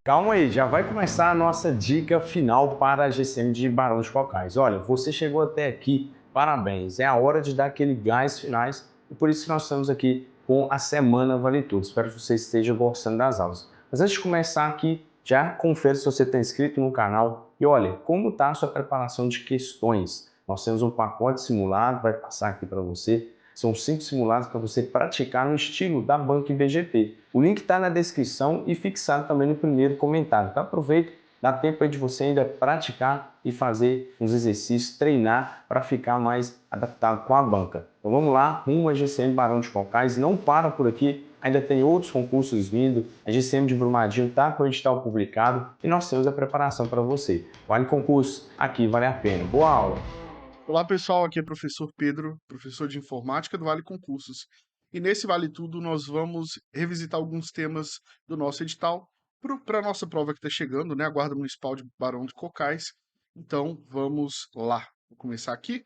Calma aí, já vai começar a nossa dica final para a GCM de Barão de Cocais. Olha, você chegou até aqui, parabéns. É a hora de dar aquele gás finais e por isso que nós estamos aqui com a Semana Vale Tudo. Espero que você esteja gostando das aulas. Mas antes de começar aqui, já confere se você está inscrito no canal e olha, como está a sua preparação de questões. Nós temos um pacote simulado, vai passar aqui para você. São 5 simulados para você praticar no estilo da Banco IBGP. O link está na descrição e fixado também no primeiro comentário. Então aproveita, dá tempo aí de você ainda praticar e fazer uns exercícios, treinar para ficar mais adaptado com a banca. Então vamos lá, rumo a GCM Barão de Cocais. Não para por aqui, ainda tem outros concursos vindo. A GCM de Brumadinho está com o edital publicado e nós temos a preparação para você. Vale concurso, aqui vale a pena. Boa aula! Olá pessoal, aqui é o professor Pedro, professor de informática do Vale Concursos. E nesse Vale Tudo nós vamos revisitar alguns temas do nosso edital para a nossa prova que está chegando, né? A Guarda Municipal de Barão de Cocais. Então vamos lá. Vou começar aqui.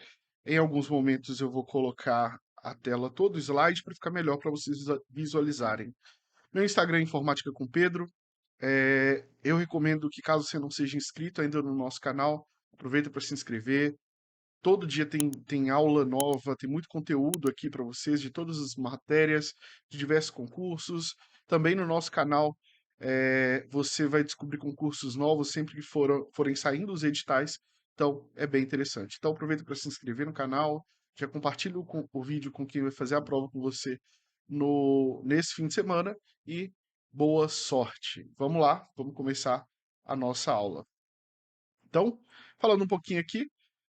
Em alguns momentos eu vou colocar a tela todo, o slide, para ficar melhor para vocês visualizarem. Meu Instagram é Informática com Pedro. Eu recomendo que, caso você não seja inscrito ainda no nosso canal, aproveita para se inscrever. Todo dia tem aula nova, tem muito conteúdo aqui para vocês de todas as matérias, de diversos concursos. Também no nosso canal você vai descobrir concursos novos sempre que forem saindo os editais. Então é bem interessante. Então aproveita para se inscrever no canal, já compartilha o vídeo com quem vai fazer a prova com você nesse fim de semana e boa sorte. Vamos lá, vamos começar a nossa aula. Então, falando um pouquinho aqui.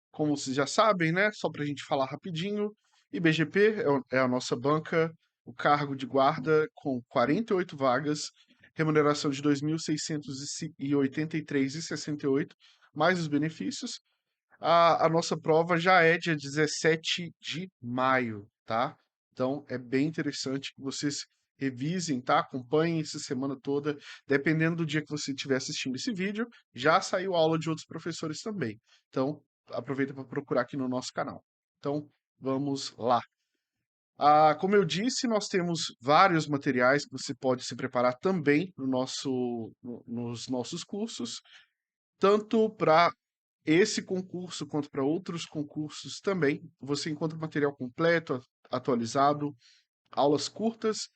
Como vocês já sabem, né? Só para a gente falar rapidinho, IBGP é a nossa banca, o cargo de guarda com 48 vagas, remuneração de R$ 2.683,68, mais os benefícios. A nossa prova já é dia 17 de maio, tá? Então é bem interessante que vocês revisem, tá? Acompanhem essa semana toda. Dependendo do dia que você estiver assistindo esse vídeo, já saiu aula de outros professores também. Então, aproveita para procurar aqui no nosso canal. Então, vamos lá. Como eu disse, nós temos vários materiais que você pode se preparar também nos nossos cursos, tanto para esse concurso quanto para outros concursos também. Você encontra material completo, atualizado, aulas curtas,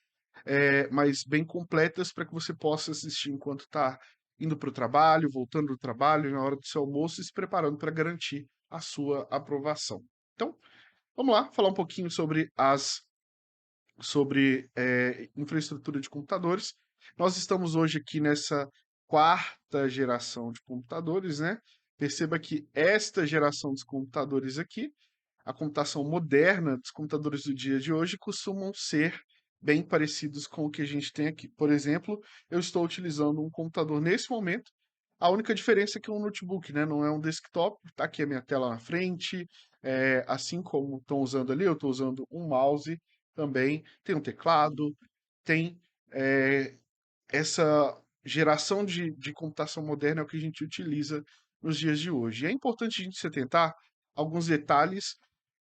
mas bem completas para que você possa assistir enquanto está indo para o trabalho, voltando do trabalho, na hora do seu almoço e se preparando para garantir a sua aprovação. Então, vamos lá falar um pouquinho sobre infraestrutura de computadores. Nós estamos hoje aqui nessa quarta geração de computadores, né? Perceba que esta geração dos computadores aqui, a computação moderna dos computadores do dia de hoje, costumam ser bem parecidos com o que a gente tem aqui. Por exemplo, eu estou utilizando um computador nesse momento. A única diferença é que é um notebook, né? Não é um desktop. Está aqui a minha tela na frente. Assim como estão usando ali, eu estou usando um mouse também. Tem um teclado, tem essa geração de computação moderna é o que a gente utiliza nos dias de hoje. E é importante a gente se atentar a alguns detalhes,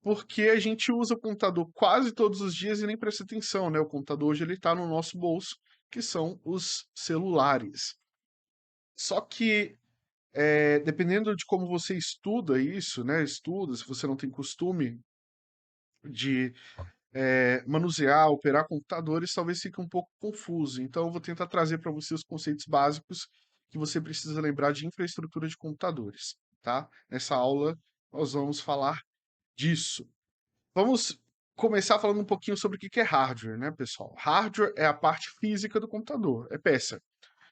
porque a gente usa o computador quase todos os dias e nem presta atenção, né? O computador hoje ele está no nosso bolso, que são os celulares. Só que dependendo de como você estuda isso, né? Estuda, se você não tem costume de manusear, operar computadores, talvez fique um pouco confuso. Então, eu vou tentar trazer para você os conceitos básicos que você precisa lembrar de infraestrutura de computadores, tá? Nessa aula, nós vamos falar disso. Vamos começar falando um pouquinho sobre o que é hardware, né, pessoal? Hardware é a parte física do computador, é peça.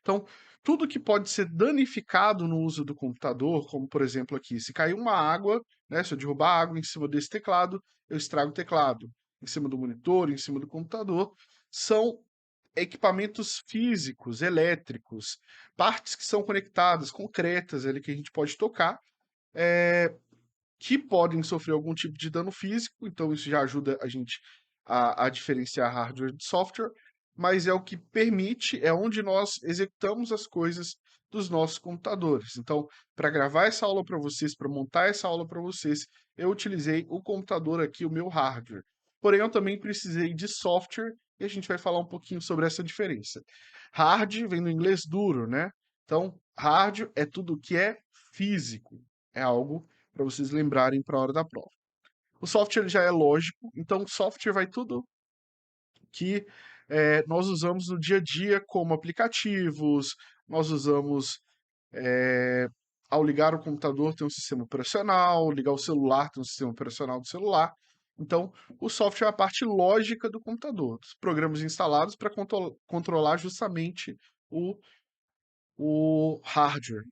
Então, tudo que pode ser danificado no uso do computador, como por exemplo aqui, se cair uma água, né, se eu derrubar água em cima desse teclado, eu estrago o teclado. Em cima do monitor, em cima do computador, são equipamentos físicos, elétricos, partes que são conectadas, concretas, ali que a gente pode tocar, que podem sofrer algum tipo de dano físico, então isso já ajuda a gente a diferenciar hardware de software, mas é o que permite, é onde nós executamos as coisas dos nossos computadores. Então, para gravar essa aula para vocês, para montar essa aula para vocês, eu utilizei o computador aqui, o meu hardware. Porém, eu também precisei de software e a gente vai falar um pouquinho sobre essa diferença. Hard vem do inglês duro, né? Então, hard é tudo que é físico. É algo para vocês lembrarem para a hora da prova. O software já é lógico, então software vai tudo que nós usamos no dia a dia como aplicativos, nós usamos ao ligar o computador tem um sistema operacional, ligar o celular tem um sistema operacional do celular. Então, o software é a parte lógica do computador, os programas instalados para controlar justamente o, o hardware.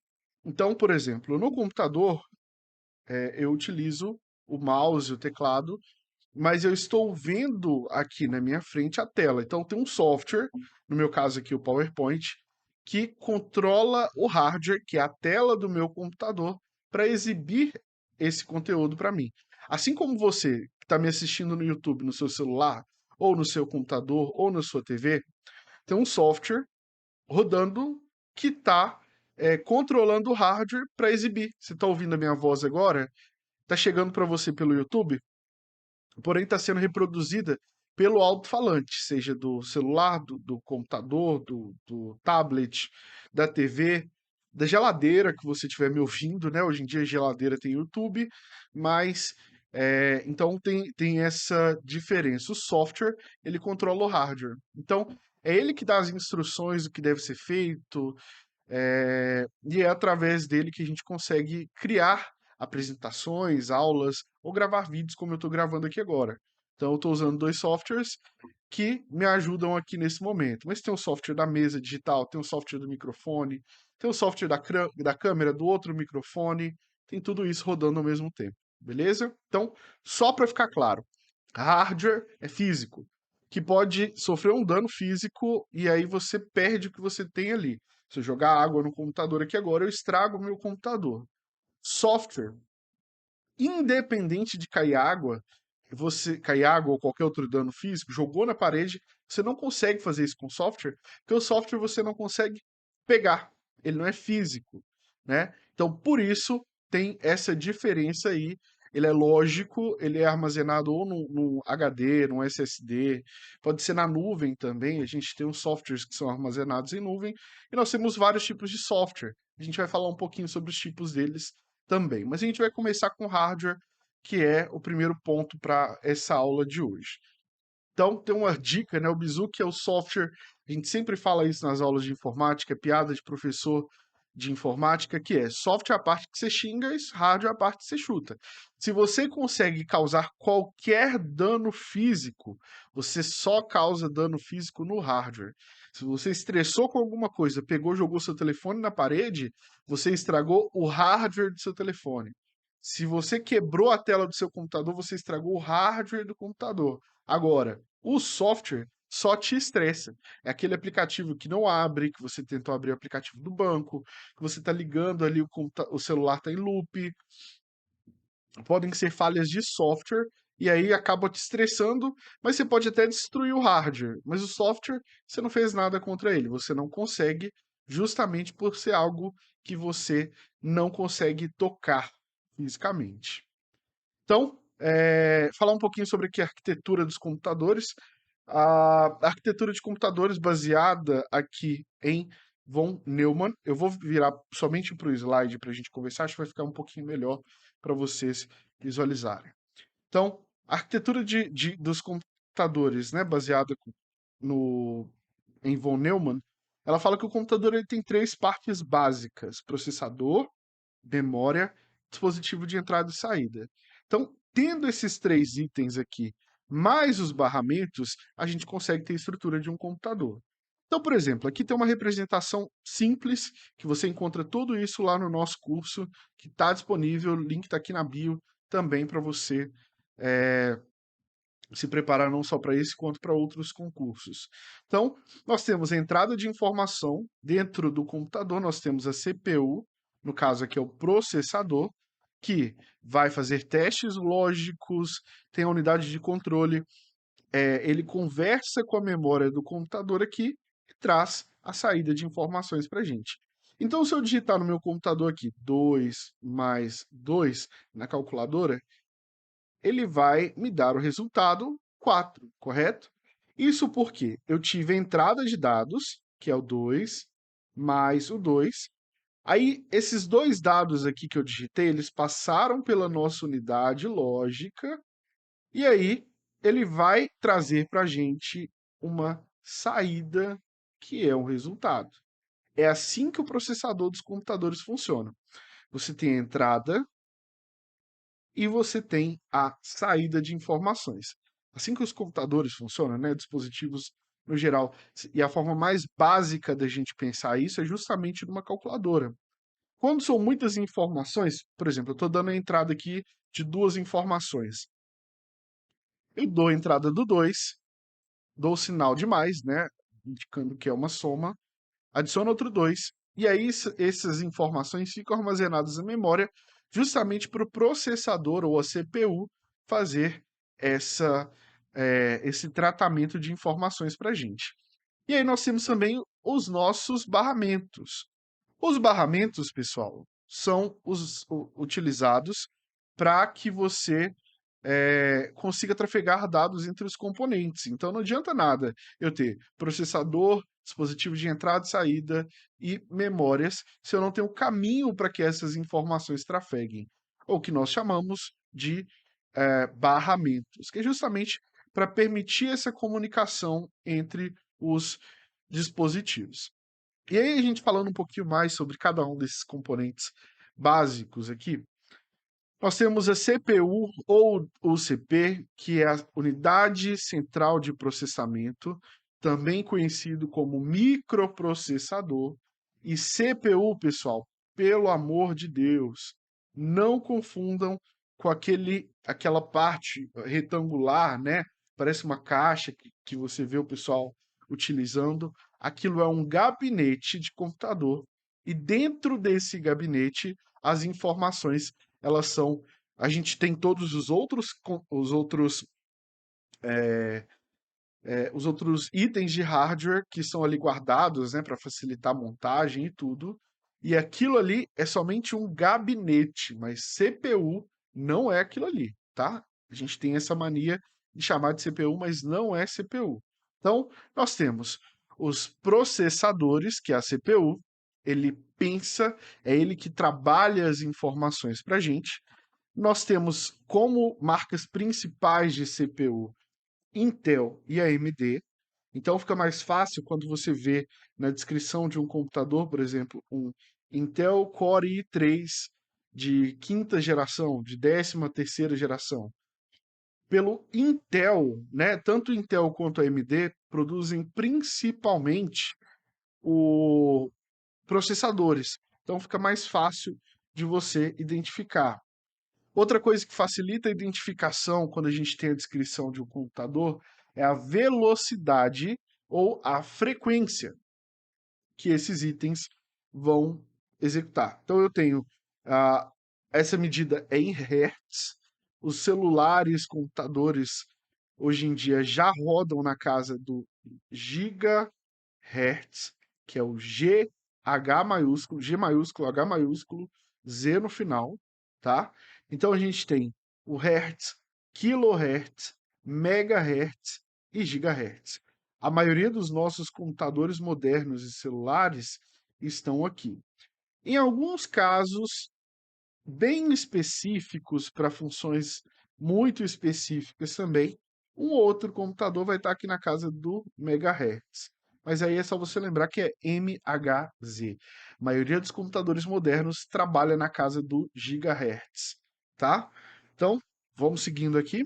Então, por exemplo, no computador, eu utilizo o mouse, o teclado, mas eu estou vendo aqui na minha frente a tela. Então, tem um software, no meu caso aqui o PowerPoint, que controla o hardware, que é a tela do meu computador, para exibir esse conteúdo para mim. Assim como você que está me assistindo no YouTube, no seu celular, ou no seu computador, ou na sua TV, tem um software rodando que está controlando o hardware para exibir. Você está ouvindo a minha voz agora? Está chegando para você pelo YouTube? Porém está sendo reproduzida pelo alto-falante, seja do celular, do computador, do tablet, da TV, da geladeira que você estiver me ouvindo, né? Hoje em dia a geladeira tem YouTube, mas então tem essa diferença. O software, ele controla o hardware. Então, é ele que dá as instruções do que deve ser feito, e é através dele que a gente consegue criar apresentações, aulas ou gravar vídeos como eu estou gravando aqui agora. Então, eu estou usando dois softwares que me ajudam aqui nesse momento. Mas tem o software da mesa digital, tem o software do microfone, tem o software da câmera do outro microfone, tem tudo isso rodando ao mesmo tempo, beleza? Então, só para ficar claro, hardware é físico, que pode sofrer um dano físico e aí você perde o que você tem ali. Se eu jogar água no computador aqui agora, eu estrago o meu computador. Software, independente de cair água ou qualquer outro dano físico, jogou na parede, você não consegue fazer isso com software, porque o software você não consegue pegar, ele não é físico, né? Então, por isso tem essa diferença aí. Ele é lógico, ele é armazenado ou no HD, no SSD, pode ser na nuvem também. A gente tem os softwares que são armazenados em nuvem e nós temos vários tipos de software. A gente vai falar um pouquinho sobre os tipos deles também. Mas a gente vai começar com hardware, que é o primeiro ponto para essa aula de hoje. Então, tem uma dica, né? O Bizu, que é o software, a gente sempre fala isso nas aulas de informática, é piada de professor de informática, que é software é a parte que você xinga e hardware é a parte que você chuta. Se você consegue causar qualquer dano físico, você só causa dano físico no hardware. Se você estressou com alguma coisa, pegou, jogou seu telefone na parede, você estragou o hardware do seu telefone. Se você quebrou a tela do seu computador, você estragou o hardware do computador. Agora, o software só te estressa. É aquele aplicativo que não abre, que você tentou abrir o aplicativo do banco, que você está ligando ali, o celular está em loop. Podem ser falhas de software e aí acaba te estressando, mas você pode até destruir o hardware. Mas o software, você não fez nada contra ele. Você não consegue, justamente por ser algo que você não consegue tocar fisicamente. Então, falar um pouquinho sobre aqui a arquitetura dos computadores. A arquitetura de computadores baseada aqui em von Neumann. Eu vou virar somente para o slide para a gente conversar, acho que vai ficar um pouquinho melhor para vocês visualizarem. Então, a arquitetura dos computadores, né, baseada em von Neumann, ela fala que o computador ele tem três partes básicas: processador, memória, dispositivo de entrada e saída. Então, tendo esses três itens aqui, mais os barramentos, a gente consegue ter a estrutura de um computador. Então, por exemplo, aqui tem uma representação simples, que você encontra tudo isso lá no nosso curso, que está disponível, o link está aqui na bio também para você se preparar não só para esse, quanto para outros concursos. Então, nós temos a entrada de informação dentro do computador, nós temos a CPU, no caso aqui é o processador, que vai fazer testes lógicos, tem a unidade de controle, ele conversa com a memória do computador aqui e traz a saída de informações para a gente. Então, se eu digitar no meu computador aqui 2 mais 2 na calculadora, ele vai me dar o resultado 4, correto? Isso porque eu tive a entrada de dados, que é o 2, mais o 2, Aí, esses dois dados aqui que eu digitei, eles passaram pela nossa unidade lógica, e aí ele vai trazer para a gente uma saída que é um resultado. É assim que o processador dos computadores funciona. Você tem a entrada e você tem a saída de informações. Assim que os computadores funcionam, né, dispositivos no geral, e a forma mais básica da gente pensar isso é justamente numa calculadora. Quando são muitas informações, por exemplo, eu estou dando a entrada aqui de duas informações. Eu dou a entrada do 2, dou o sinal de mais, né, indicando que é uma soma, adiciona outro 2 e aí essas informações ficam armazenadas na memória justamente para o processador ou a CPU fazer esse tratamento de informações para a gente. E aí nós temos também os nossos barramentos. Os barramentos, pessoal, são utilizados para que você consiga trafegar dados entre os componentes. Então não adianta nada eu ter processador, dispositivo de entrada e saída e memórias se eu não tenho caminho para que essas informações trafeguem, ou que nós chamamos de barramentos, que é justamente para permitir essa comunicação entre os dispositivos. E aí, a gente falando um pouquinho mais sobre cada um desses componentes básicos aqui, nós temos a CPU ou UCP, que é a Unidade Central de Processamento, também conhecido como microprocessador, e CPU, pessoal, pelo amor de Deus, não confundam com aquela parte retangular, né? Parece uma caixa que você vê o pessoal utilizando. Aquilo é um gabinete de computador, e dentro desse gabinete, as informações elas são. A gente tem todos os outros itens de hardware que são ali guardados, né, para facilitar a montagem e tudo. E aquilo ali é somente um gabinete, mas CPU não é aquilo ali, tá? A gente tem essa mania de chamar de CPU, mas não é CPU. Então, nós temos os processadores, que é a CPU, ele pensa, é ele que trabalha as informações para a gente. Nós temos como marcas principais de CPU Intel e AMD. Então fica mais fácil quando você vê na descrição de um computador, por exemplo, um Intel Core i3 de quinta geração, de 13ª geração. Pelo Intel, né, tanto Intel quanto a AMD produzem principalmente o processadores. Então fica mais fácil de você identificar. Outra coisa que facilita a identificação quando a gente tem a descrição de um computador é a velocidade ou a frequência que esses itens vão executar. Então eu tenho ah, essa medida é em hertz. Os celulares, computadores hoje em dia já rodam na casa do gigahertz, que é o GH maiúsculo, G maiúsculo, H maiúsculo, Z no final, tá? Então a gente tem o hertz, kilohertz, megahertz e gigahertz. A maioria dos nossos computadores modernos e celulares estão aqui. Em alguns casos, bem específicos para funções muito específicas também, um outro computador vai estar aqui na casa do megahertz. Mas aí é só você lembrar que é MHz. A maioria dos computadores modernos trabalha na casa do gigahertz, tá? Então, vamos seguindo aqui.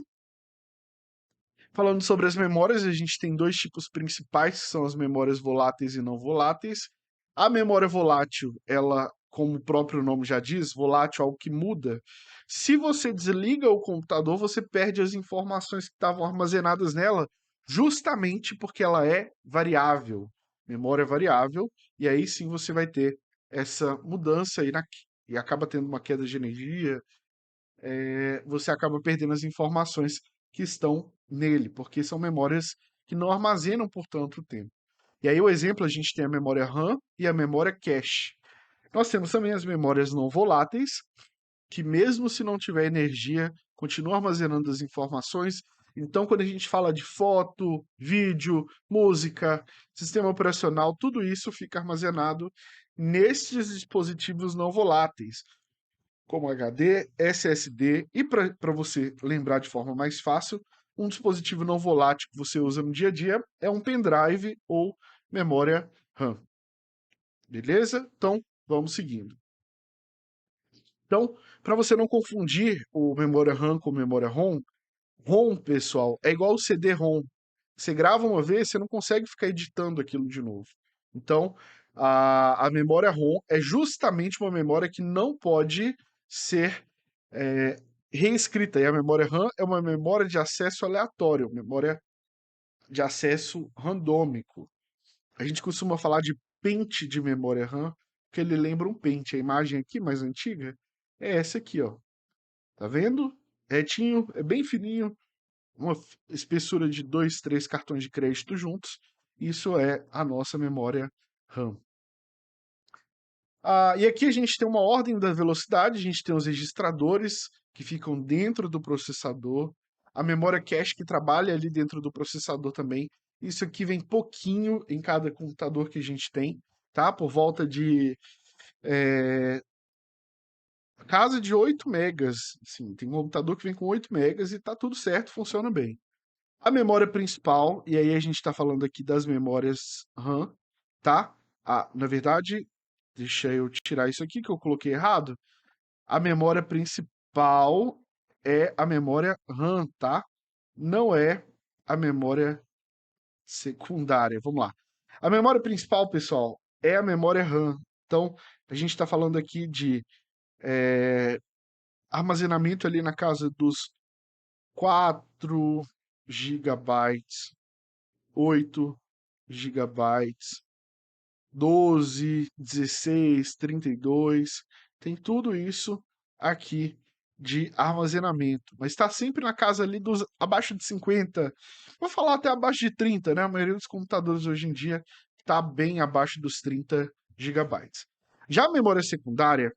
Falando sobre as memórias, a gente tem dois tipos principais, que são as memórias voláteis e não voláteis. A memória volátil, ela, como o próprio nome já diz, volátil é algo que muda. Se você desliga o computador, você perde as informações que estavam armazenadas nela, justamente porque ela é variável. Memória é variável, e aí sim você vai ter essa mudança e acaba tendo uma queda de energia, você acaba perdendo as informações que estão nele, porque são memórias que não armazenam por tanto tempo. E aí o exemplo, a gente tem a memória RAM e a memória cache. Nós temos também as memórias não voláteis, que mesmo se não tiver energia, continua armazenando as informações. Então, quando a gente fala de foto, vídeo, música, sistema operacional, tudo isso fica armazenado nestes dispositivos não voláteis, como HD, SSD e para você lembrar de forma mais fácil, um dispositivo não volátil que você usa no dia a dia é um pendrive ou memória RAM. Beleza? Então, vamos seguindo. Então, para você não confundir o memória RAM com memória ROM, ROM, pessoal, é igual o CD-ROM. Você grava uma vez, você não consegue ficar editando aquilo de novo. Então, a memória ROM é justamente uma memória que não pode ser é, reescrita. E a memória RAM é uma memória de acesso aleatório, memória de acesso randômico. A gente costuma falar de pente de memória RAM, porque ele lembra um pente. A imagem aqui, mais antiga, é essa aqui, ó. Tá vendo? Retinho, é bem fininho, uma espessura de 2, 3 cartões de crédito juntos. Isso é a nossa memória RAM. E aqui a gente tem uma ordem da velocidade, a gente tem os registradores que ficam dentro do processador, a memória cache que trabalha ali dentro do processador também. Isso aqui vem pouquinho em cada computador que a gente tem, tá? Por volta de casa de 8 megas. Sim, tem um computador que vem com 8 megas e tá tudo certo, funciona bem. A memória principal, e aí a gente está falando aqui das memórias RAM, tá? Na verdade, deixa eu tirar isso aqui que eu coloquei errado. A memória principal é a memória RAM, tá? Não é a memória secundária. Vamos lá. A memória principal, pessoal, é a memória RAM. Então, a gente está falando aqui de armazenamento ali na casa dos 4 gigabytes, 8 gigabytes, 12, 16, 32, tem tudo isso aqui de armazenamento, mas está sempre na casa ali dos abaixo de 50, vou falar até abaixo de 30, né? A maioria dos computadores hoje em dia está bem abaixo dos 30 gigabytes. Já a memória secundária,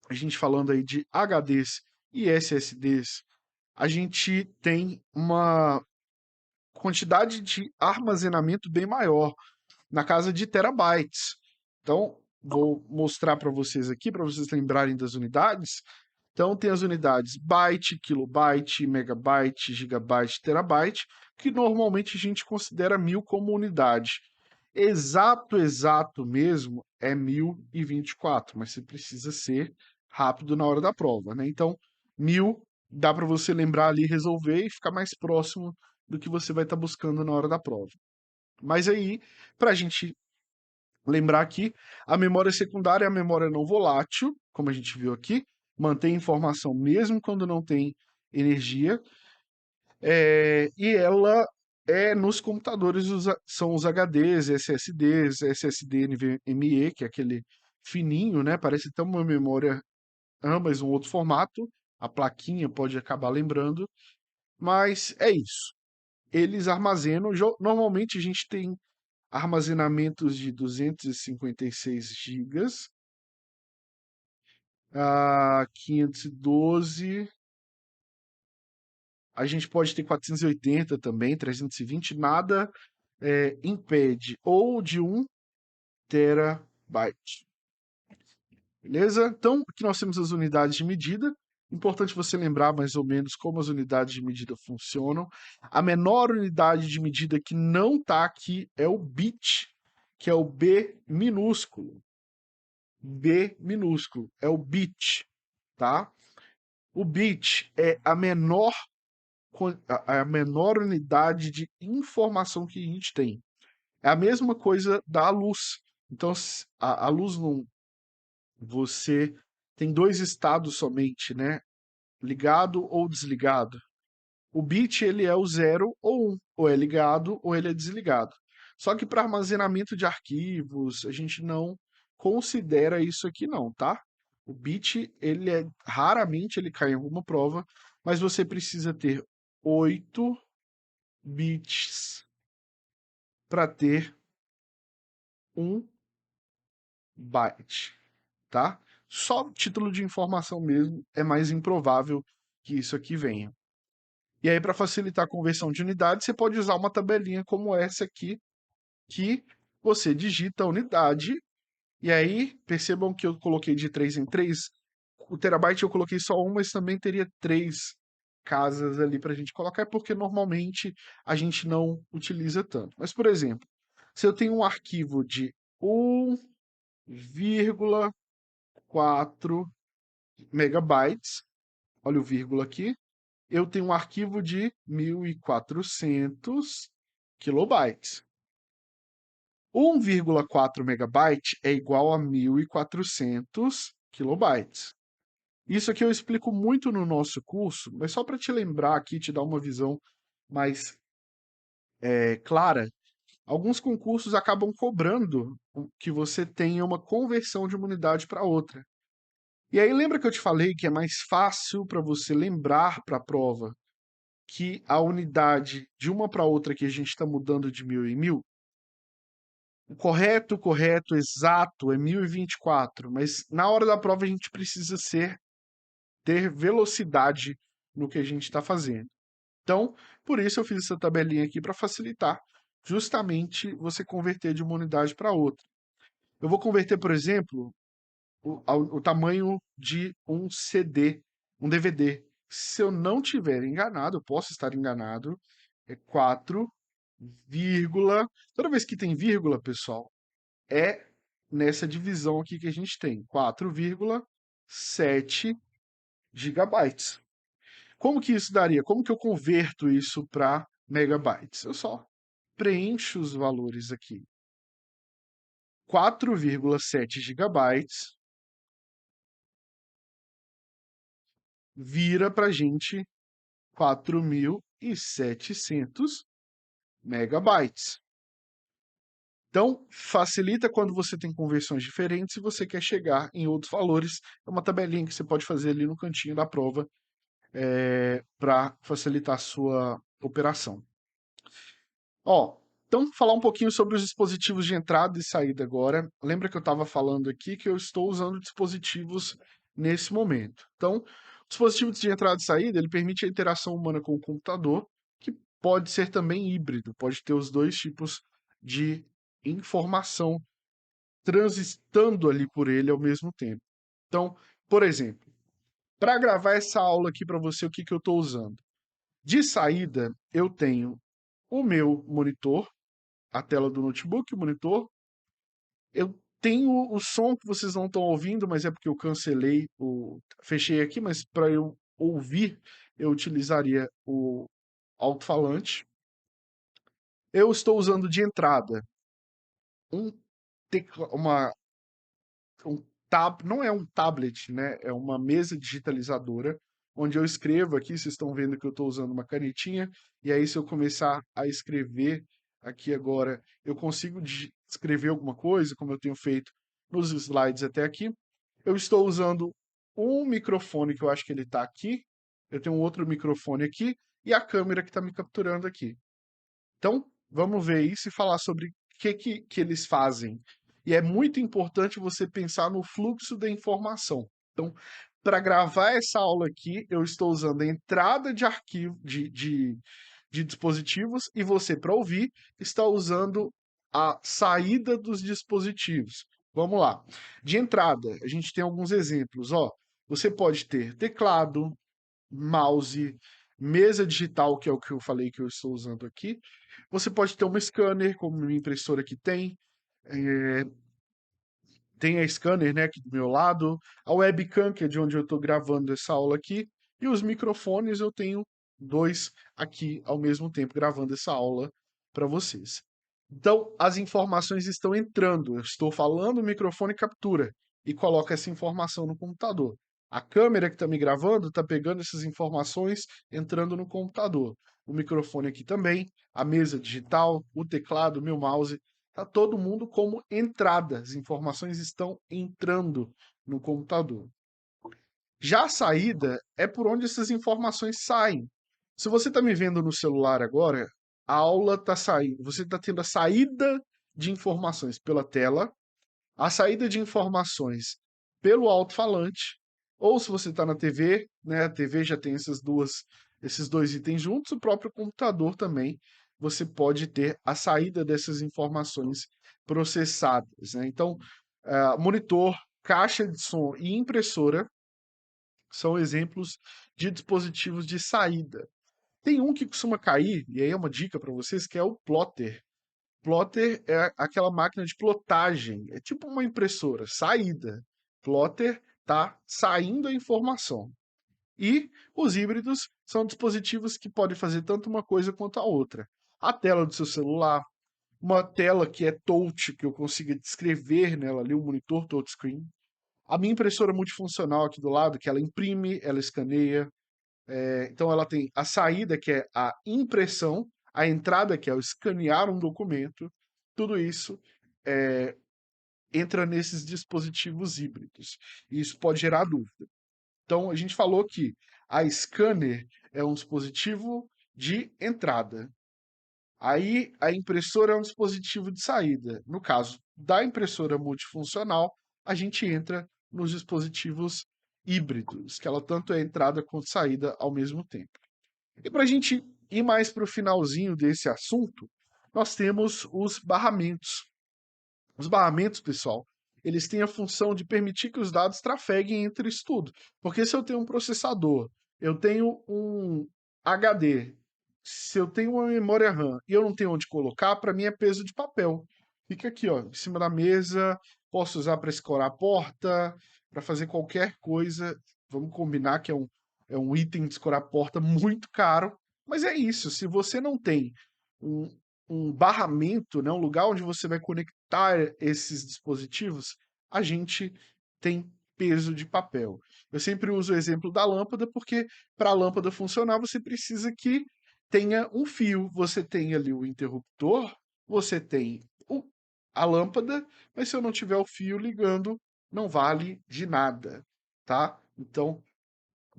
a gente falando aí de HDs e SSDs, a gente tem uma quantidade de armazenamento bem maior, na casa de terabytes. Então, vou mostrar para vocês aqui, para vocês lembrarem das unidades. Então, tem as unidades byte, kilobyte, megabyte, gigabyte, terabyte, que normalmente a gente considera 1000 como unidade. Exato mesmo é 1024, mas você precisa ser rápido na hora da prova, né? Então, 1000 dá para você lembrar ali, resolver e ficar mais próximo do que você vai estar buscando na hora da prova. Mas aí, para a gente lembrar aqui, a memória secundária é a memória não volátil, como a gente viu aqui, mantém informação mesmo quando não tem energia, e ela nos computadores são os HDs, SSDs, SSD NVMe, que é aquele fininho, né? Parece até uma memória mas um outro formato. A plaquinha pode acabar lembrando, mas é isso. Eles armazenam. Normalmente a gente tem armazenamentos de 256 gigas, 512. A gente pode ter 480 também, 320. Nada impede. Ou de 1 terabyte. Beleza? Então, aqui nós temos as unidades de medida. Importante você lembrar mais ou menos como as unidades de medida funcionam. A menor unidade de medida que não está aqui é o bit, que é o B minúsculo. B minúsculo, é o bit, tá? O bit é a menor unidade de informação que a gente tem. É a mesma coisa da luz. Então, a luz não. Você tem dois estados somente, né? Ligado ou desligado. O bit ele é o 0 ou 1, ou é ligado ou ele é desligado. Só que para armazenamento de arquivos, a gente não considera isso aqui não, tá? O bit, ele raramente ele cai em alguma prova, mas você precisa ter 8 bits para ter 1 byte, tá? Só título de informação mesmo, é mais improvável que isso aqui venha. E aí, para facilitar a conversão de unidades, você pode usar uma tabelinha como essa aqui, que você digita a unidade E aí, percebam que eu coloquei de 3 em 3. O terabyte eu coloquei só um, mas também teria 3 casas ali para a gente colocar, porque normalmente a gente não utiliza tanto. Mas, por exemplo, se eu tenho um arquivo de 1,4 megabytes, olha o vírgula aqui, eu tenho um arquivo de 1.400 kilobytes. 1,4 megabyte é igual a 1.400 kilobytes. Isso aqui eu explico muito no nosso curso, mas só para te lembrar aqui, te dar uma visão mais clara, alguns concursos acabam cobrando que você tenha uma conversão de uma unidade para outra. E aí lembra que eu te falei que é mais fácil para você lembrar para a prova que a unidade de uma para outra que a gente está mudando de 1.000 em 1.000? O correto, exato é 1.024, mas na hora da prova a gente precisa ter velocidade no que a gente está fazendo. Então, por isso eu fiz essa tabelinha aqui para facilitar justamente você converter de uma unidade para outra. Eu vou converter, por exemplo, o tamanho de um CD, um DVD. Se eu não tiver enganado, eu posso estar enganado, é 4, toda vez que tem vírgula, pessoal, é nessa divisão aqui que a gente tem, 4,7 gigabytes. Como que isso daria? Como que eu converto isso para megabytes? Eu só preencho os valores aqui. 4,7 gigabytes vira para a gente 4.700 megabytes. Então, facilita quando você tem conversões diferentes e você quer chegar em outros valores. É uma tabelinha que você pode fazer ali no cantinho da prova para facilitar a sua operação. Ó, então falar um pouquinho sobre os dispositivos de entrada e saída agora. Lembra que eu estava falando aqui que eu estou usando dispositivos nesse momento. Então, o dispositivo de entrada e saída, ele permite a interação humana com o computador, que pode ser também híbrido, pode ter os dois tipos de informação transitando ali por ele ao mesmo tempo. Então, por exemplo, para gravar essa aula aqui para você, o que que eu estou usando? De saída, eu tenho o meu monitor, a tela do notebook, o monitor. Eu tenho o som que vocês não estão ouvindo, mas é porque eu cancelei, fechei aqui, mas para eu ouvir, eu utilizaria o alto-falante. Eu estou usando de entrada um, uma, não é um tablet, né? É uma mesa digitalizadora, onde eu escrevo aqui, vocês estão vendo que eu estou usando uma canetinha, e aí se eu começar a escrever aqui agora, eu consigo escrever alguma coisa, como eu tenho feito nos slides até aqui. Eu estou usando um microfone que eu acho que ele está aqui, eu tenho um outro microfone aqui, e a câmera que está me capturando aqui. Então, vamos ver isso e falar sobre o que eles fazem. E é muito importante você pensar no fluxo da informação. Então, para gravar essa aula aqui, eu estou usando a entrada de arquivo de dispositivos e você, para ouvir, está usando a saída dos dispositivos. Vamos lá. De entrada, a gente tem alguns exemplos. Ó, você pode ter teclado, mouse, mesa digital, que é o que eu falei que eu estou usando aqui. Você pode ter uma scanner, como minha impressora aqui tem. É, tem a scanner, né, aqui do meu lado. A webcam, que é de onde eu estou gravando essa aula aqui. E os microfones, eu tenho dois aqui ao mesmo tempo, gravando essa aula para vocês. Então, as informações estão entrando. Eu estou falando, o microfone captura e coloca essa informação no computador. A câmera que está me gravando está pegando essas informações, entrando no computador. O microfone aqui também, a mesa digital, o teclado, o meu mouse, está todo mundo como entrada. As informações estão entrando no computador. Já a saída é por onde essas informações saem. Se você está me vendo no celular agora, a aula está saindo. Você está tendo a saída de informações pela tela, a saída de informações pelo alto-falante, ou se você está na TV, né, a TV já tem esses dois itens juntos, o próprio computador também, você pode ter a saída dessas informações processadas, né? Então, Monitor, caixa de som e impressora são exemplos de dispositivos de saída. Tem um que costuma cair, e aí é uma dica para vocês, que é o plotter. Plotter é aquela máquina de plotagem, é tipo uma impressora, saída. Plotter tá saindo a informação. E os híbridos são dispositivos que podem fazer tanto uma coisa quanto a outra. A tela do seu celular, uma tela que é touch, que eu consiga descrever nela ali, um monitor touchscreen. A minha impressora multifuncional aqui do lado, que ela imprime, ela escaneia. Então ela tem a saída, que é a impressão, a entrada, que é o escanear um documento. Tudo isso é, entra nesses dispositivos híbridos. E isso pode gerar dúvida. Então, a gente falou que a scanner é um dispositivo de entrada. Aí, a impressora é um dispositivo de saída. No caso da impressora multifuncional, a gente entra nos dispositivos híbridos, que ela tanto é entrada quanto saída ao mesmo tempo. E para a gente ir mais para o finalzinho desse assunto, nós temos os barramentos. Os barramentos, pessoal, eles têm a função de permitir que os dados trafeguem entre isso tudo. Porque se eu tenho um processador, eu tenho um HD, se eu tenho uma memória RAM e eu não tenho onde colocar, para mim é peso de papel. Fica aqui, ó, em cima da mesa, posso usar para escorar a porta, para fazer qualquer coisa. Vamos combinar que é um item de escorar a porta muito caro, mas é isso. Se você não tem um, um barramento, né, um lugar onde você vai conectar esses dispositivos, a gente tem peso de papel. Eu sempre uso o exemplo da lâmpada, porque para a lâmpada funcionar, você precisa que tenha um fio. Você tem ali o interruptor, você tem a lâmpada, mas se eu não tiver o fio ligando, não vale de nada, tá? Então,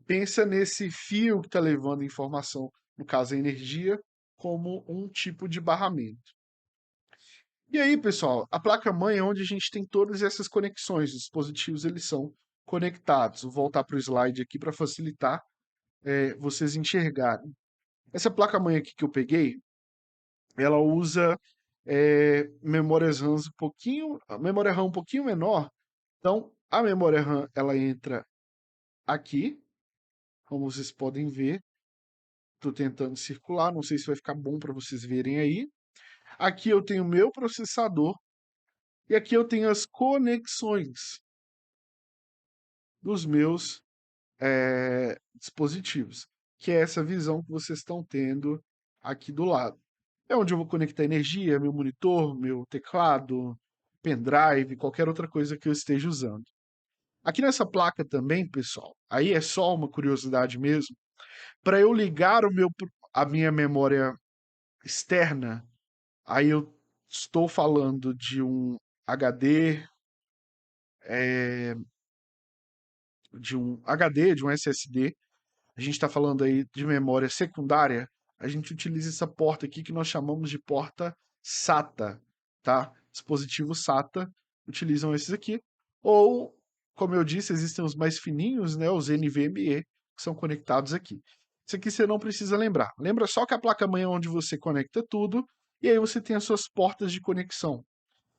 pensa nesse fio que está levando informação, no caso a energia, como um tipo de barramento. E aí, pessoal, a placa-mãe é onde a gente tem todas essas conexões. Os dispositivos eles são conectados. Vou voltar para o slide aqui para facilitar vocês enxergarem. Essa placa-mãe aqui que eu peguei, ela usa memórias RAM um pouquinho, a memória RAM um pouquinho menor. Então, a memória RAM ela entra aqui, como vocês podem ver. Estou tentando circular, não sei se vai ficar bom para vocês verem aí. Aqui eu tenho o meu processador e aqui eu tenho as conexões dos meus dispositivos, que é essa visão que vocês estão tendo aqui do lado. É onde eu vou conectar energia, meu monitor, meu teclado, pendrive, qualquer outra coisa que eu esteja usando. Aqui nessa placa também, pessoal, aí é só uma curiosidade mesmo, para eu ligar a minha memória externa, aí eu estou falando de um HD, de um SSD. A gente está falando aí de memória secundária. A gente utiliza essa porta aqui que nós chamamos de porta SATA, tá? Dispositivos SATA utilizam esses aqui. Ou, como eu disse, existem os mais fininhos, né? Os NVMe, que são conectados aqui. Isso aqui você não precisa lembrar. Lembra só que a placa-mãe é onde você conecta tudo, e aí você tem as suas portas de conexão.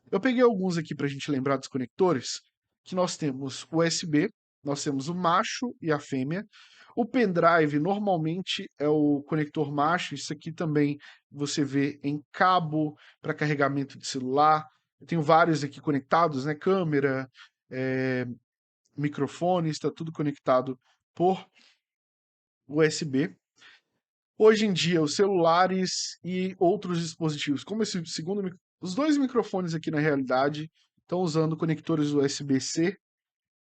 Eu peguei alguns aqui para a gente lembrar dos conectores, que nós temos USB, nós temos o macho e a fêmea. O pendrive normalmente é o conector macho, isso aqui também você vê em cabo para carregamento de celular. Eu tenho vários aqui conectados, né? Câmera, é, microfone, está tudo conectado por USB. Hoje em dia, os celulares e outros dispositivos, como esse segundo, os dois microfones aqui na realidade estão usando conectores USB-C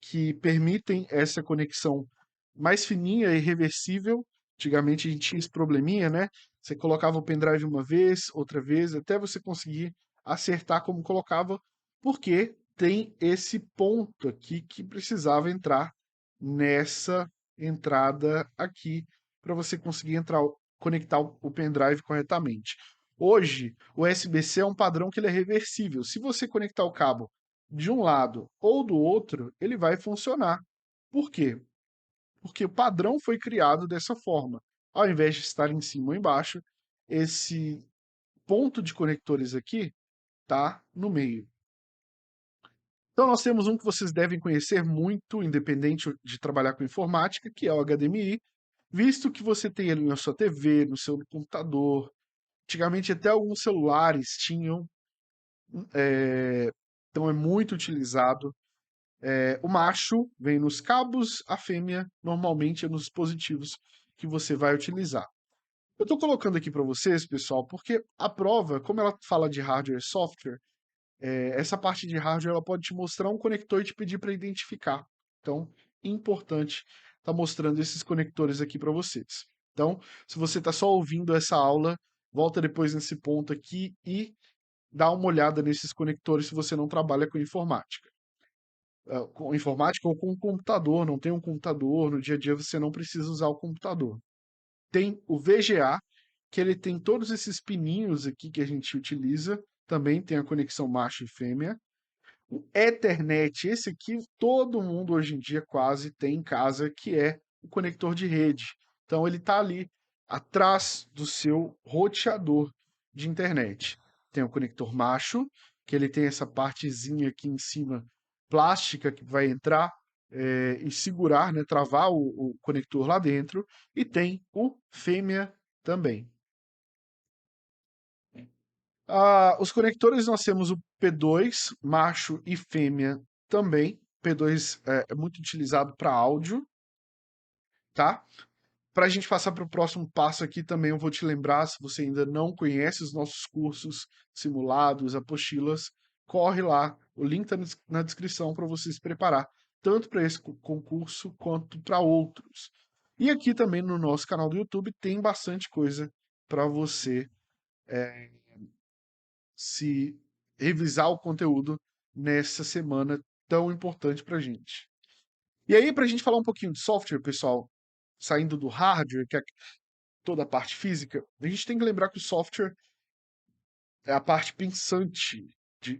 que permitem essa conexão mais fininha e reversível. Antigamente a gente tinha esse probleminha, né? Você colocava o pendrive uma vez, outra vez, até você conseguir acertar como colocava, porque tem esse ponto aqui que precisava entrar nessa entrada aqui para você conseguir entrar, conectar o pendrive corretamente. Hoje, o USB-C é um padrão que ele é reversível. Se você conectar o cabo de um lado ou do outro, ele vai funcionar. Por quê? Porque o padrão foi criado dessa forma. Ao invés de estar em cima ou embaixo, esse ponto de conectores aqui está no meio. Então nós temos um que vocês devem conhecer muito, independente de trabalhar com informática, que é o HDMI, visto que você tem ele na sua TV, no seu computador. Antigamente até alguns celulares tinham, então é muito utilizado. O macho vem nos cabos, a fêmea normalmente é nos dispositivos que você vai utilizar. Eu estou colocando aqui para vocês, pessoal, porque a prova, como ela fala de hardware e software, essa parte de hardware ela pode te mostrar um conector e te pedir para identificar. Então, importante estar mostrando esses conectores aqui para vocês. Então, se você está só ouvindo essa aula, volta depois nesse ponto aqui e dá uma olhada nesses conectores se você não trabalha com informática. Com informática ou com computador, não tem um computador, no dia a dia você não precisa usar o computador. Tem o VGA, que ele tem todos esses pininhos aqui que a gente utiliza, também tem a conexão macho e fêmea. O Ethernet, esse aqui todo mundo hoje em dia quase tem em casa, que é o conector de rede. Então ele está ali atrás do seu roteador de internet. Tem o conector macho, que ele tem essa partezinha aqui em cima plástica que vai entrar e segurar, né, travar o conector lá dentro. E tem o fêmea também. Os conectores nós temos o P2, macho e fêmea também. P2 é muito utilizado para áudio, tá? Para a gente passar para o próximo passo aqui também, eu vou te lembrar, se você ainda não conhece os nossos cursos, simulados, apostilas, corre lá, o link está na descrição para você se preparar, tanto para esse concurso quanto para outros. E aqui também no nosso canal do YouTube tem bastante coisa para você se revisar o conteúdo nessa semana tão importante para a gente. E aí, para a gente falar um pouquinho de software, pessoal, saindo do hardware, que é toda a parte física, a gente tem que lembrar que o software é a parte pensante,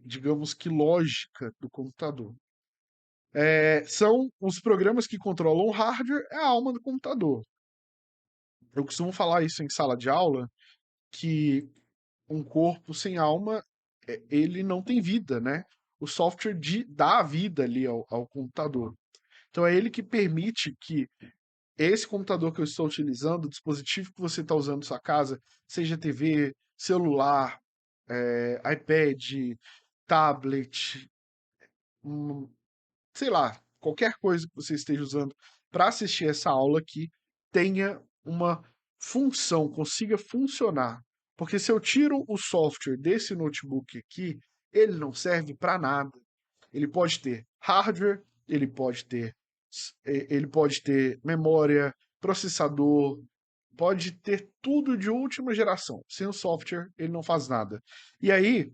digamos que lógica do computador. São os programas que controlam o hardware, é a alma do computador. Eu costumo falar isso em sala de aula, que um corpo sem alma, ele não tem vida, né? O software dá vida ali ao computador. Então é ele que permite que esse computador que eu estou utilizando, o dispositivo que você está usando na sua casa, seja TV, celular, iPad, tablet, hum, sei lá, qualquer coisa que você esteja usando para assistir essa aula aqui, tenha uma função, consiga funcionar. Porque se eu tiro o software desse notebook aqui, ele não serve para nada. Ele pode ter hardware, ele pode ter memória, processador, pode ter tudo de última geração. Sem o software, ele não faz nada. E aí,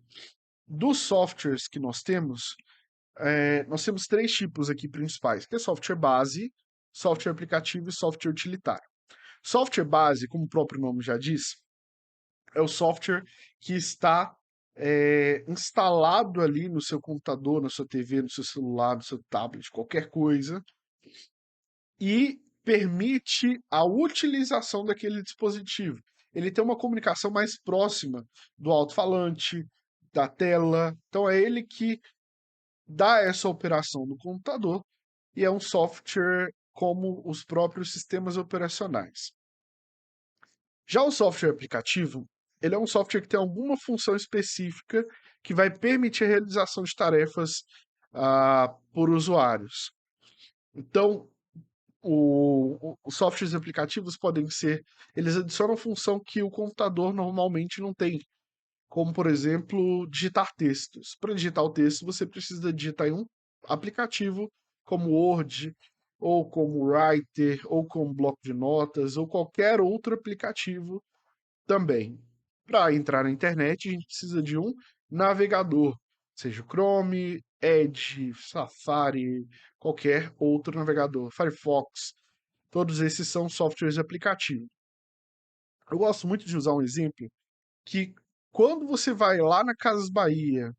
dos softwares que nós temos três tipos aqui principais, que é software base, software aplicativo e software utilitário. Software base, como o próprio nome já diz, é o software que está instalado ali no seu computador, na sua TV, no seu celular, no seu tablet, qualquer coisa, e permite a utilização daquele dispositivo. Ele tem uma comunicação mais próxima do alto-falante, da tela. Então é ele que dá essa operação no computador e é um software como os próprios sistemas operacionais. Já o software aplicativo, ele é um software que tem alguma função específica que vai permitir a realização de tarefas por usuários. Então, os softwares aplicativos podem ser, eles adicionam função que o computador normalmente não tem, como por exemplo, digitar textos. Para digitar o texto, você precisa digitar em um aplicativo como Word, ou como Writer, ou como bloco de notas, ou qualquer outro aplicativo também. Para entrar na internet, a gente precisa de um navegador, seja o Chrome, Edge, Safari, qualquer outro navegador, Firefox. Todos esses são softwares aplicativos. Eu gosto muito de usar um exemplo que quando você vai lá na Casas Bahia,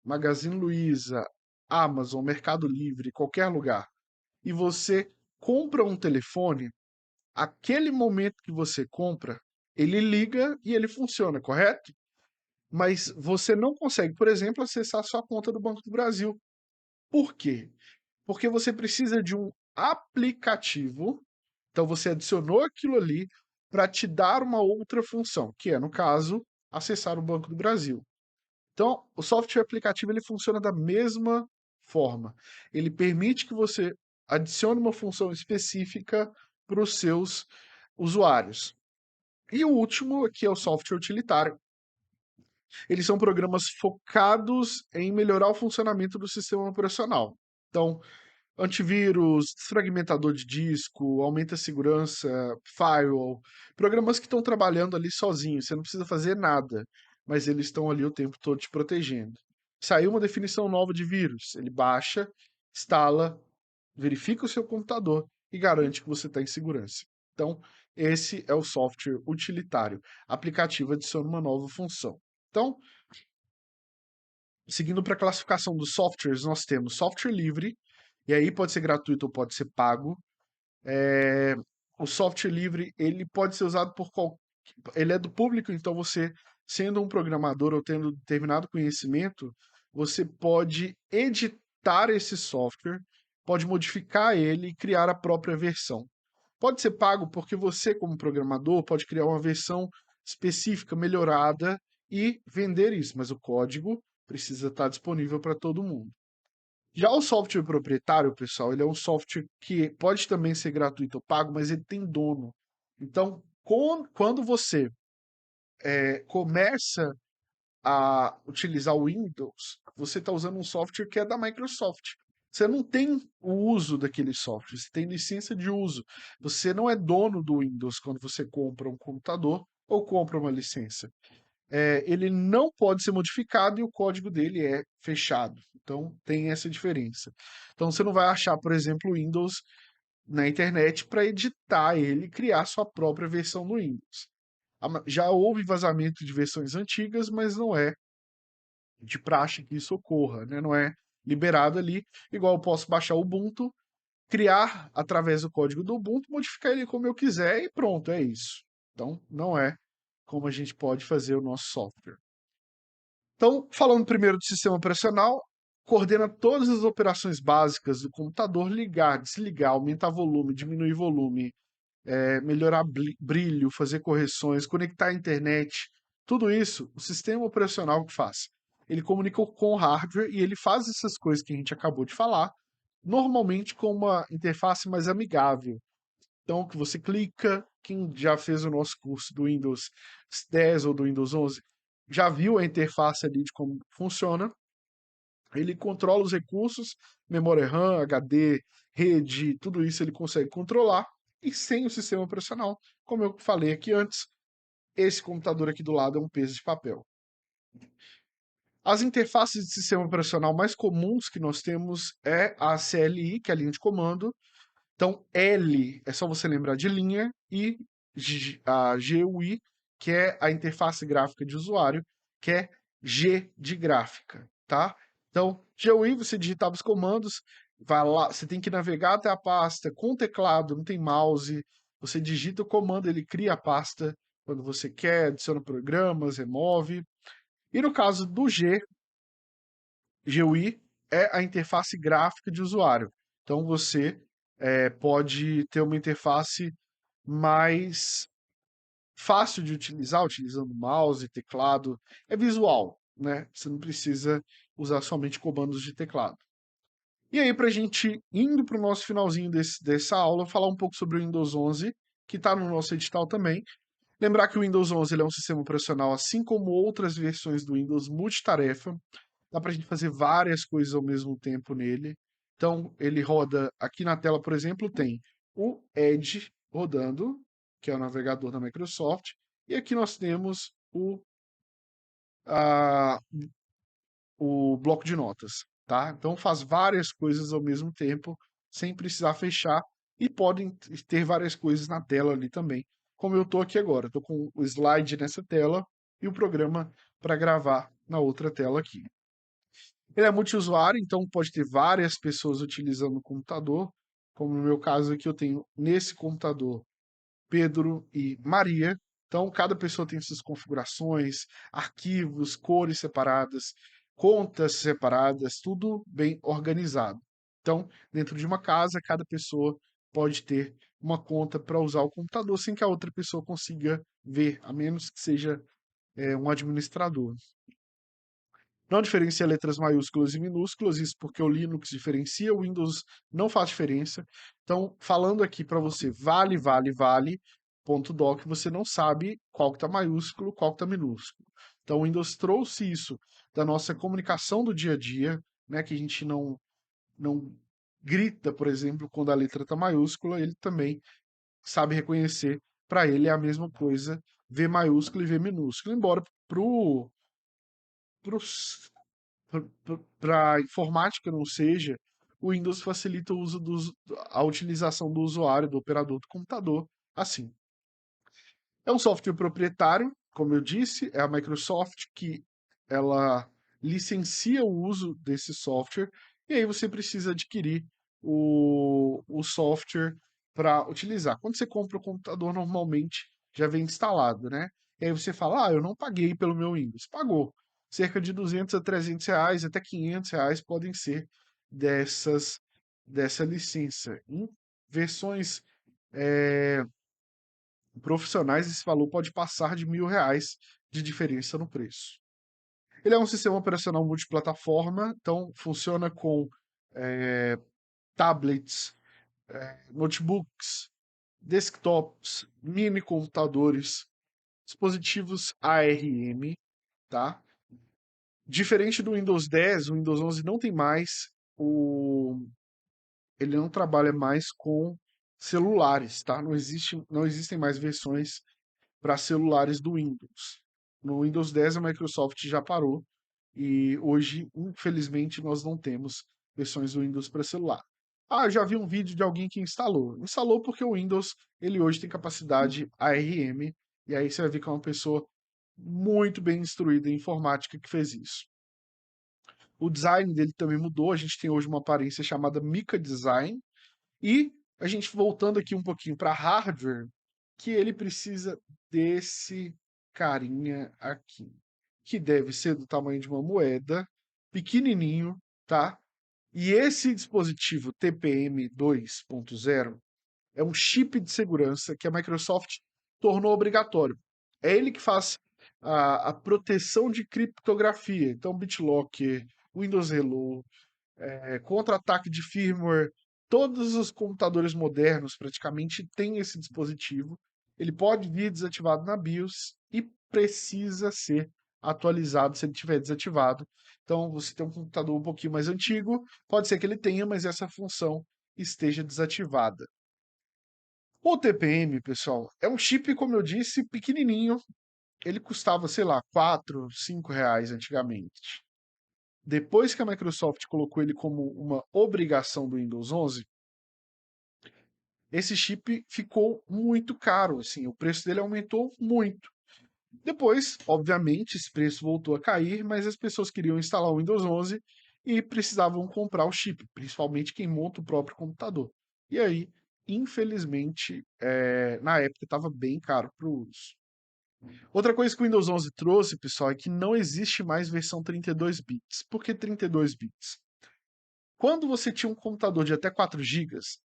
Magazine Luiza, Amazon, Mercado Livre, qualquer lugar, e você compra um telefone, aquele momento que você compra, ele liga e ele funciona, correto? Mas você não consegue, por exemplo, acessar a sua conta do Banco do Brasil. Por quê? Porque você precisa de um aplicativo, então você adicionou aquilo ali para te dar uma outra função, que é, no caso, acessar o Banco do Brasil. Então, o software aplicativo ele funciona da mesma forma. Ele permite que você adicione uma função específica para os seus usuários. E o último aqui é o software utilitário. Eles são programas focados em melhorar o funcionamento do sistema operacional. Então, antivírus, desfragmentador de disco, aumenta a segurança, firewall, programas que estão trabalhando ali sozinhos, você não precisa fazer nada, mas eles estão ali o tempo todo te protegendo. Saiu uma definição nova de vírus, ele baixa, instala, verifica o seu computador e garante que você está em segurança. Então, esse é o software utilitário. Aplicativo adiciona uma nova função. Então, seguindo para a classificação dos softwares, nós temos software livre, e aí pode ser gratuito ou pode ser pago. O software livre, ele pode ser usado por qualquer... Ele é do público, então você, sendo um programador ou tendo determinado conhecimento, você pode editar esse software, pode modificar ele e criar a própria versão. Pode ser pago porque você, como programador, pode criar uma versão específica, melhorada e vender isso, mas o código precisa estar disponível para todo mundo. Já o software proprietário, pessoal, ele é um software que pode também ser gratuito ou pago, mas ele tem dono. Então, quando você começa a utilizar o Windows, você está usando um software que é da Microsoft. Você não tem o uso daquele software, você tem licença de uso. Você não é dono do Windows quando você compra um computador ou compra uma licença. Ele não pode ser modificado e o código dele é fechado. Então tem essa diferença. Então você não vai achar, por exemplo, o Windows na internet para editar ele e criar sua própria versão do Windows. Já houve vazamento de versões antigas, mas não é de praxe que isso ocorra, né? Não é liberado ali. Igual eu posso baixar o Ubuntu, criar através do código do Ubuntu, modificar ele como eu quiser e pronto, é isso. Então não é como a gente pode fazer o nosso software. Então, falando primeiro do sistema operacional, coordena todas as operações básicas do computador, ligar, desligar, aumentar volume, diminuir volume, melhorar brilho, fazer correções, conectar a internet, tudo isso, o sistema operacional que faz. Ele comunica com o hardware e ele faz essas coisas que a gente acabou de falar, normalmente com uma interface mais amigável. Então, que você clica, quem já fez o nosso curso do Windows 10 ou do Windows 11, já viu a interface ali de como funciona. Ele controla os recursos, memória RAM, HD, rede, tudo isso ele consegue controlar. E sem o sistema operacional, como eu falei aqui antes, esse computador aqui do lado é um peso de papel. As interfaces de sistema operacional mais comuns que nós temos é a CLI, que é a linha de comando. Então, L é só você lembrar de linha e a GUI, que é a interface gráfica de usuário, que é G de gráfica, tá? Então, GUI, você digitava os comandos, vai lá, você tem que navegar até a pasta com o teclado, não tem mouse, você digita o comando, ele cria a pasta quando você quer, adiciona programas, remove. E no caso do GUI é a interface gráfica de usuário. Então você pode ter uma interface mais fácil de utilizar, utilizando mouse, teclado. É visual, né? Você não precisa usar somente comandos de teclado. E aí, para a gente indo para o nosso finalzinho dessa aula, falar um pouco sobre o Windows 11, que está no nosso edital também. Lembrar que o Windows 11 ele é um sistema operacional, assim como outras versões do Windows, multitarefa. Dá para a gente fazer várias coisas ao mesmo tempo nele. Então, ele roda aqui na tela, por exemplo, tem o Edge rodando, que é o navegador da Microsoft, e aqui nós temos a, o bloco de notas, tá? Então faz várias coisas ao mesmo tempo, sem precisar fechar, e podem ter várias coisas na tela ali também, como eu estou aqui agora. Estou com o slide nessa tela e o programa para gravar na outra tela aqui. Ele é multiusuário, então pode ter várias pessoas utilizando o computador, como no meu caso aqui eu tenho nesse computador Pedro e Maria. Então cada pessoa tem suas configurações, arquivos, cores separadas. contas separadas, tudo bem organizado. Então, dentro de uma casa, cada pessoa pode ter uma conta para usar o computador sem que a outra pessoa consiga ver, a menos que seja um administrador. Não diferencia letras maiúsculas e minúsculas, isso porque o Linux diferencia, o Windows não faz diferença. Então, falando aqui para você, vale, vale, vale, ponto doc, você não sabe qual que está maiúsculo, qual que está minúsculo. Então, o Windows trouxe isso da nossa comunicação do dia a dia, né, que a gente não grita, por exemplo, quando a letra está maiúscula, ele também sabe reconhecer. Para ele é a mesma coisa, V maiúsculo e V minúsculo, embora para a informática não seja, o Windows facilita o uso a utilização do usuário, do operador do computador, assim. É um software proprietário, como eu disse, é a Microsoft que ela licencia o uso desse software, e aí você precisa adquirir o software para utilizar. Quando você compra o computador, normalmente já vem instalado, né? E aí você fala, eu não paguei pelo meu Windows. Pagou. Cerca de 200 a 300 reais, até 500 reais podem ser dessa licença. Em versões é, profissionais, esse valor pode passar de R$ 1.000 de diferença no preço. Ele é um sistema operacional multiplataforma, então funciona com é, tablets, notebooks, desktops, mini computadores, dispositivos ARM, tá? Diferente do Windows 10, o Windows 11 não tem mais ele não trabalha mais com celulares, tá? Não existem mais versões para celulares do Windows. No Windows 10 a Microsoft já parou e hoje, infelizmente, nós não temos versões do Windows para celular. Ah, já vi um vídeo de alguém que instalou. Instalou porque o Windows, ele hoje tem capacidade ARM, e aí você vai ver que é uma pessoa muito bem instruída em informática que fez isso. O design dele também mudou, a gente tem hoje uma aparência chamada Mica Design, e a gente voltando aqui um pouquinho para hardware, que ele precisa desse carinha aqui, que deve ser do tamanho de uma moeda, pequenininho, tá? E esse dispositivo TPM 2.0 é um chip de segurança que a Microsoft tornou obrigatório. É ele que faz a proteção de criptografia. Então, BitLocker, Windows Hello, contra-ataque de firmware. Todos os computadores modernos praticamente têm esse dispositivo. Ele pode vir desativado na BIOS e precisa ser atualizado se ele estiver desativado. Então, você tem um computador um pouquinho mais antigo, pode ser que ele tenha, mas essa função esteja desativada. O TPM, pessoal, é um chip, como eu disse, pequenininho. Ele custava, sei lá, 4, 5 reais antigamente. Depois que a Microsoft colocou ele como uma obrigação do Windows 11, esse chip ficou muito caro, assim, o preço dele aumentou muito. Depois, obviamente, esse preço voltou a cair, mas as pessoas queriam instalar o Windows 11 e precisavam comprar o chip, principalmente quem monta o próprio computador. E aí, infelizmente, na época estava bem caro para o uso. Outra coisa que o Windows 11 trouxe, pessoal, é que não existe mais versão 32 bits. Por que 32 bits? Quando você tinha um computador de até 4 gigas,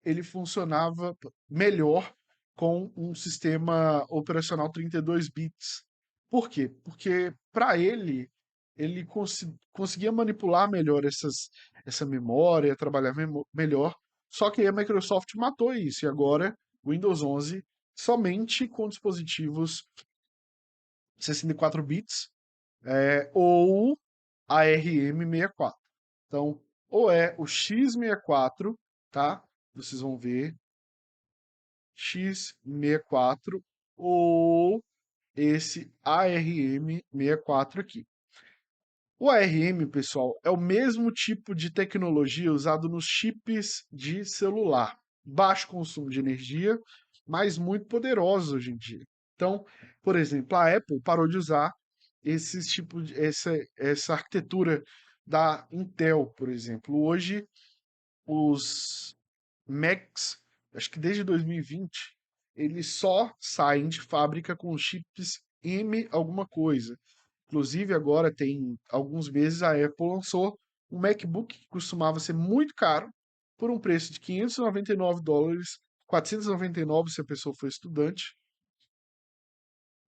ele funcionava melhor com um sistema operacional 32 bits. Por quê? Porque para ele conseguia manipular melhor essa memória, trabalhar melhor. Só que aí a Microsoft matou isso e agora o Windows 11 somente com dispositivos 64 bits ou ARM64. Então, ou é o x64, tá? Vocês vão ver x64 ou esse ARM64 aqui. O ARM, pessoal, é o mesmo tipo de tecnologia usado nos chips de celular. Baixo consumo de energia, mas muito poderoso hoje em dia. Então, por exemplo, a Apple parou de usar essa arquitetura da Intel, por exemplo. Hoje, os Macs, acho que desde 2020, eles só saem de fábrica com chips M alguma coisa. Inclusive, agora tem alguns meses a Apple lançou um MacBook que costumava ser muito caro, por um preço de US$ 599, 499 se a pessoa for estudante,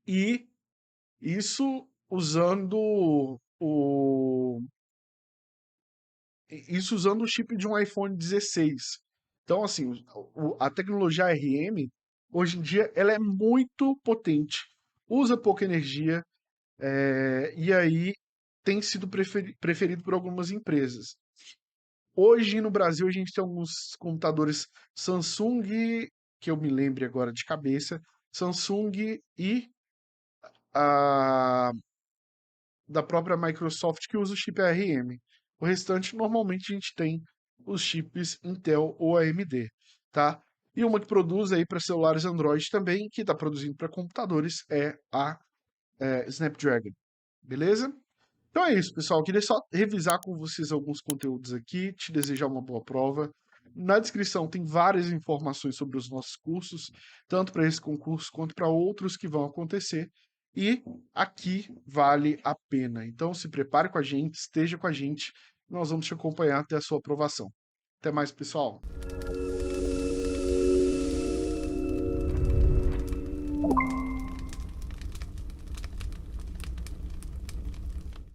e isso usando o isso usando o chip de um iPhone 16. Então, assim, a tecnologia ARM, hoje em dia, ela é muito potente, usa pouca energia, e aí tem sido preferido por algumas empresas. Hoje no Brasil a gente tem alguns computadores Samsung, que eu me lembre agora de cabeça, Samsung e a da própria Microsoft que usa o chip ARM. O restante normalmente a gente tem os chips Intel ou AMD, tá? E uma que produz aí para celulares Android também, que está produzindo para computadores, é a Snapdragon, beleza? Então é isso, pessoal. Eu queria só revisar com vocês alguns conteúdos aqui, te desejar uma boa prova. Na descrição tem várias informações sobre os nossos cursos, tanto para esse concurso quanto para outros que vão acontecer. E aqui vale a pena. Então se prepare com a gente, esteja com a gente, nós vamos te acompanhar até a sua aprovação. Até mais, pessoal.